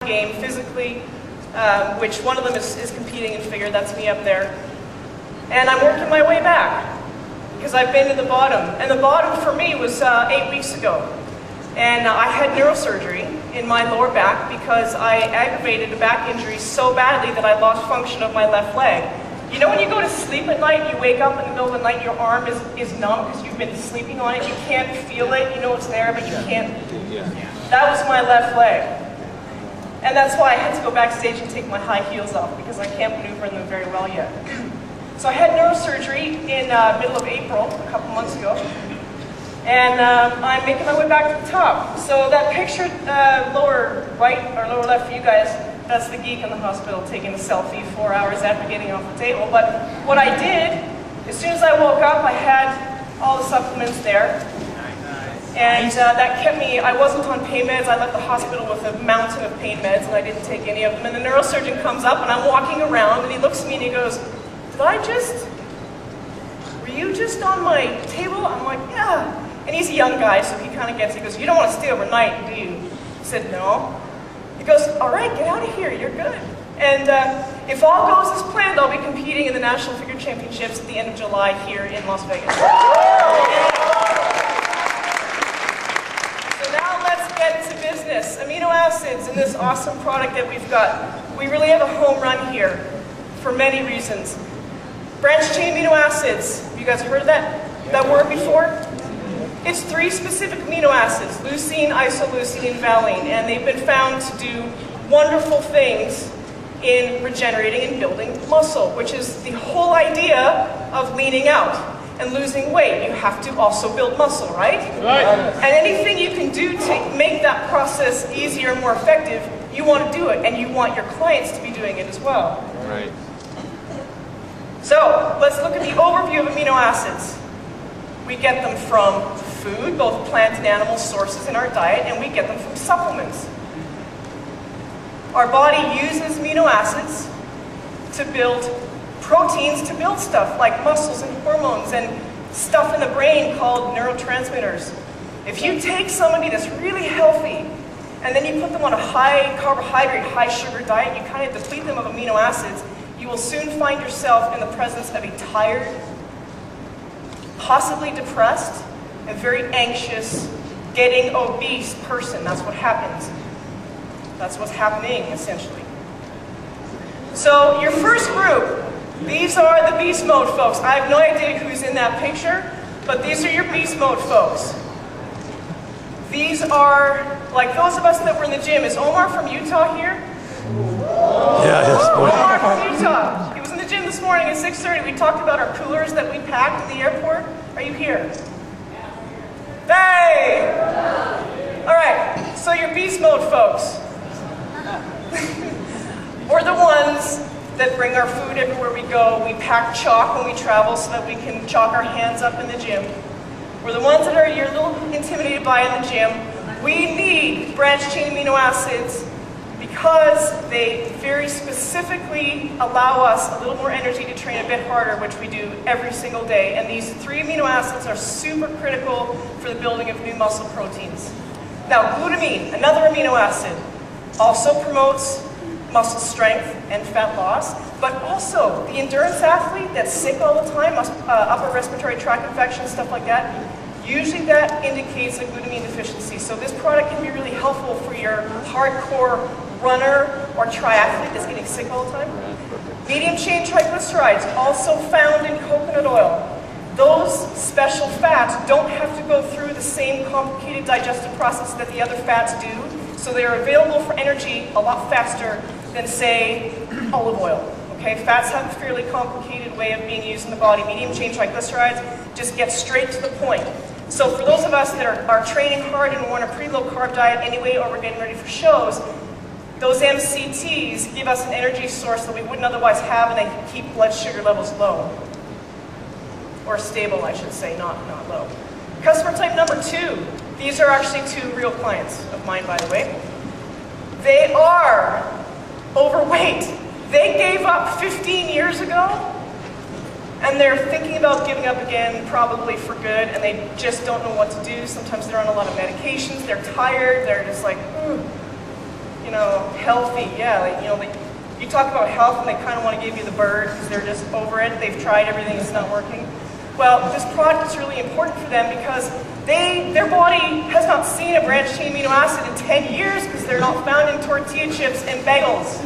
game physically, which one of them is competing in figure. That's me up there. And I'm working my way back because I've been to the bottom. And the bottom for me was 8 weeks ago. And I had neurosurgery in my lower back because I aggravated a back injury so badly that I lost function of my left leg. You know when you go to sleep at night, you wake up in the middle of the night, your arm is numb because you've been sleeping on it, you can't feel it, you know it's there, but you can't. That was my left leg. And that's why I had to go backstage and take my high heels off because I can't maneuver in them very well yet. So I had neurosurgery in middle of April, a couple months ago. And I'm making my way back to the top. So that picture lower right or lower left for you guys, that's the geek in the hospital taking a selfie 4 hours after getting off the table. But what I did, as soon as I woke up, I had all the supplements there. And that kept me, I wasn't on pain meds. I left the hospital with a mountain of pain meds and I didn't take any of them. And the neurosurgeon comes up and I'm walking around and he looks at me and he goes, were you just on my table? I'm like, yeah. And he's a young guy, so he kind of gets it. He goes, you don't want to stay overnight, do you? I said, no. He goes, all right, get out of here, you're good. And if all goes as planned, I'll be competing in the National Figure Championships at the end of July here in Las Vegas. So now let's get to business. Amino acids and this awesome product that we've got. We really have a home run here for many reasons. Branched chain amino acids. Have you guys heard of that word before? It's 3 specific amino acids, leucine, isoleucine, and valine, and they've been found to do wonderful things in regenerating and building muscle, which is the whole idea of leaning out and losing weight. You have to also build muscle, right? Right. And anything you can do to make that process easier and more effective, you want to do it, and you want your clients to be doing it as well. Right. So, let's look at the overview of amino acids. We get them from food, both plant and animal sources in our diet, and we get them from supplements. Our body uses amino acids to build proteins to build stuff like muscles and hormones and stuff in the brain called neurotransmitters. If you take somebody that's really healthy and then you put them on a high carbohydrate, high sugar diet, you kind of deplete them of amino acids, you will soon find yourself in the presence of a tired, possibly depressed, and very anxious, getting obese person. That's what happens. That's what's happening, essentially. So your first group, these are the beast mode folks. I have no idea who's in that picture, but these are your beast mode folks. These are, like those of us that were in the gym. Is Omar from Utah here? Yeah, yes. Omar from Utah. He was in the gym this morning at 6:30. We talked about our coolers that we packed in the airport. Are you here? Hey! All right, so your beast mode folks. We're the ones that bring our food everywhere we go. We pack chalk when we travel so that we can chalk our hands up in the gym. We're the ones that you're a little intimidated by in the gym. We need branched chain amino acids because they very specifically allow us a little more energy to train a bit harder, which we do every single day. And these 3 amino acids are super critical for the building of new muscle proteins. Now, glutamine, another amino acid, also promotes muscle strength and fat loss, but also the endurance athlete that's sick all the time, upper respiratory tract infections, stuff like that, usually that indicates a glutamine deficiency. So this product can be really helpful for your hardcore runner or triathlete that's getting sick all the time. Medium chain triglycerides, also found in coconut oil. Those special fats don't have to go through the same complicated digestive process that the other fats do, so they're available for energy a lot faster than, say, olive oil. Okay, fats have a fairly complicated way of being used in the body. Medium chain triglycerides just get straight to the point. So for those of us that are training hard and we're on a pretty low carb diet anyway, or we're getting ready for shows, those MCTs give us an energy source that we wouldn't otherwise have, and they can keep blood sugar levels low. Or stable, I should say, not low. Customer type number 2. These are actually 2 real clients of mine, by the way. They are overweight. They gave up 15 years ago, and they're thinking about giving up again, probably for good, and they just don't know what to do. Sometimes they're on a lot of medications, they're tired, they're just like, healthy. Yeah, like you talk about health and they kind of want to give you the bird because they're just over it. They've tried everything, it's not working. Well, this product is really important for them because their body has not seen a branched-chain amino acid in 10 years because they're not found in tortilla chips and bagels.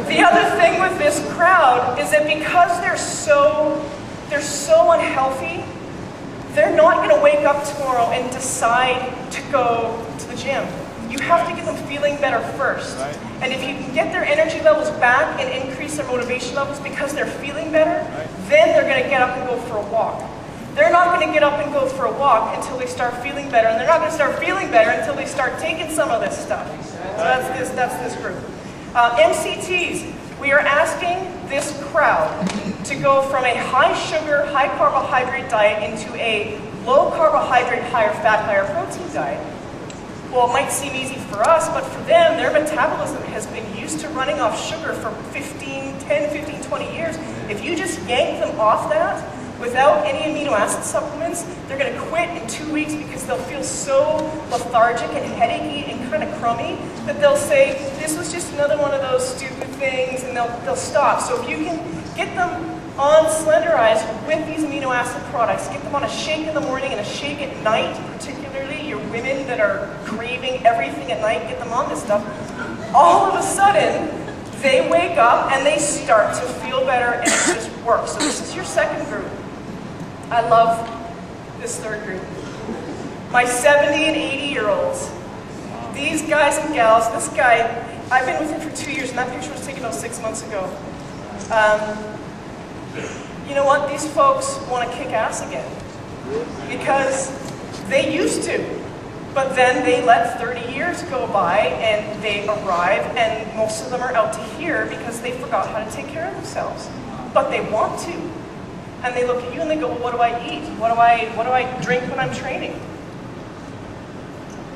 The other thing with this crowd is that because they're so unhealthy, they're not going to wake up tomorrow and decide to go to the gym. You have to get them feeling better first. Right. And if you can get their energy levels back and increase their motivation levels because they're feeling better, then they're going to get up and go for a walk. They're not going to get up and go for a walk until they start feeling better, and they're not going to start feeling better until they start taking some of this stuff. So that's this group. MCTs, we are asking this crowd to go from a high sugar, high carbohydrate diet into a low carbohydrate, higher fat, higher protein diet. Well, it might seem easy for us, but for them, their metabolism has been used to running off sugar for 10, 15, 20 years. If you just yank them off that, without any amino acid supplements, they're going to quit in 2 weeks because they'll feel so lethargic and headachy and kind of crummy that they'll say, this was just another one of those stupid things, and they'll stop. So if you can get them on Slenderize with these amino acid products, get them on a shake in the morning and a shake at night, particularly your women that are craving everything at night, get them on this stuff. All of a sudden, they wake up and they start to feel better and it just works. So this is your second group. I love this third group. My 70 and 80-year-olds. These guys and gals, this guy, I've been with him for 2 years and that picture was taken about 6 months ago. You know what? These folks want to kick ass again because they used to. But then they let 30 years go by and they arrive and most of them are out to here because they forgot how to take care of themselves. But they want to. And they look at you and they go, well, what do I eat? What do I drink when I'm training?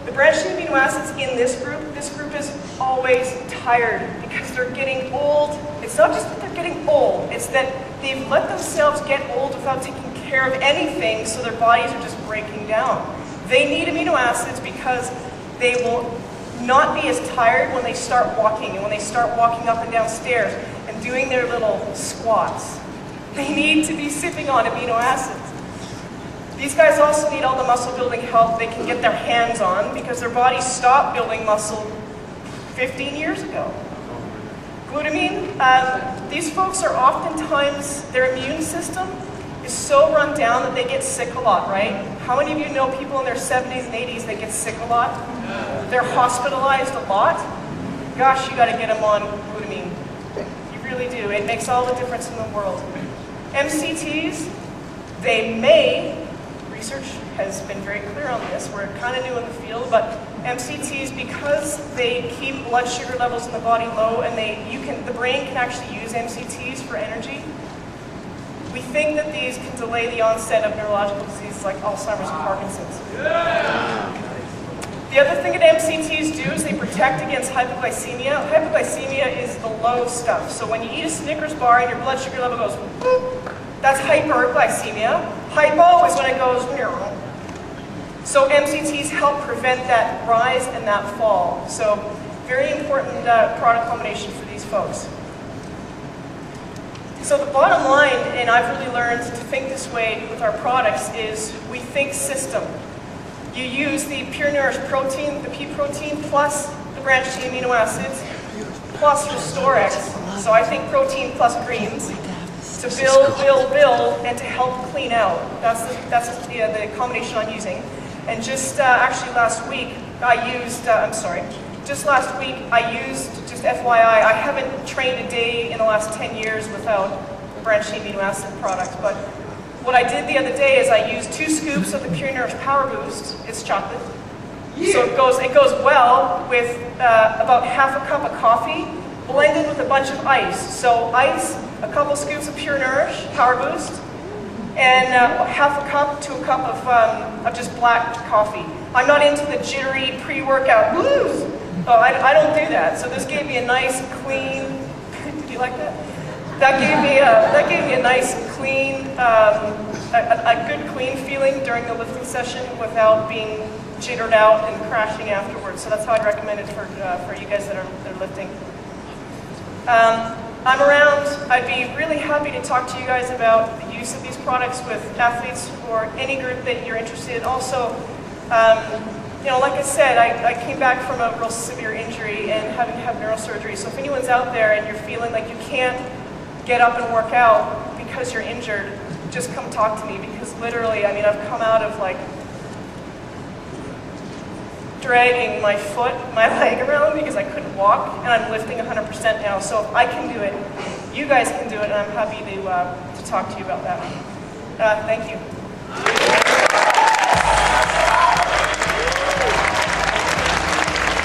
The branched chain amino acids in this group is always tired because they're getting old. It's not just that they're getting old, it's that they've let themselves get old without taking care of anything, so their bodies are just breaking down. They need amino acids because they will not be as tired when they start walking and when they start walking up and down stairs and doing their little squats. They need to be sipping on amino acids. These guys also need all the muscle building help they can get their hands on because their bodies stopped building muscle 15 years ago. Glutamine, these folks are oftentimes, their immune system is so run down that they get sick a lot, right? How many of you know people in their 70s and 80s that get sick a lot? They're hospitalized a lot? Gosh, you got to get them on glutamine. You really do. It makes all the difference in the world. MCTs, they may, research has been very clear on this, we're kind of new in the field, but MCTs, because they keep blood sugar levels in the body low and the brain can actually use MCTs for energy, we think that these can delay the onset of neurological diseases like Alzheimer's and Parkinson's. The other thing that MCTs do is they protect against hypoglycemia. Hypoglycemia is the low stuff. So when you eat a Snickers bar and your blood sugar level goes, boop, that's hyperglycemia. Hypo is when it goes, so MCTs help prevent that rise and that fall. So very important product combination for these folks. So the bottom line, and I've really learned to think this way with our products, is we think system. You use the Pure Nourish protein, the pea protein, plus the branched chain amino acids, plus Restorex. So I think protein plus greens to build, and to help clean out. That's the combination I'm using. And just actually last week, just FYI, I haven't trained a day in the last 10 years without the branched chain amino acid product. But what I did the other day is I used 2 scoops of the Pure Nourish Power Boost. It's chocolate. Yeah. So it goes well with about half a cup of coffee blended with a bunch of ice. So ice, a couple scoops of Pure Nourish Power Boost, and half a cup to a cup of just black coffee. I'm not into the jittery pre-workout blues. Oh, I don't do that. So this gave me a nice clean. Did you like that? That gave me a nice clean, a good clean feeling during the lifting session without being jittered out and crashing afterwards. So that's how I'd recommend it for you guys that are lifting. I'm around. I'd be really happy to talk to you guys about the use of these products with athletes or any group that you're interested in. Also, you know, like I said, I came back from a real severe injury and having to have neurosurgery. So if anyone's out there and you're feeling like you can't get up and work out because you're injured, just come talk to me, because literally, I mean, I've come out of like dragging my leg around because I couldn't walk, and I'm lifting 100% now. So if I can do it, you guys can do it, and I'm happy to talk to you about that. Thank you.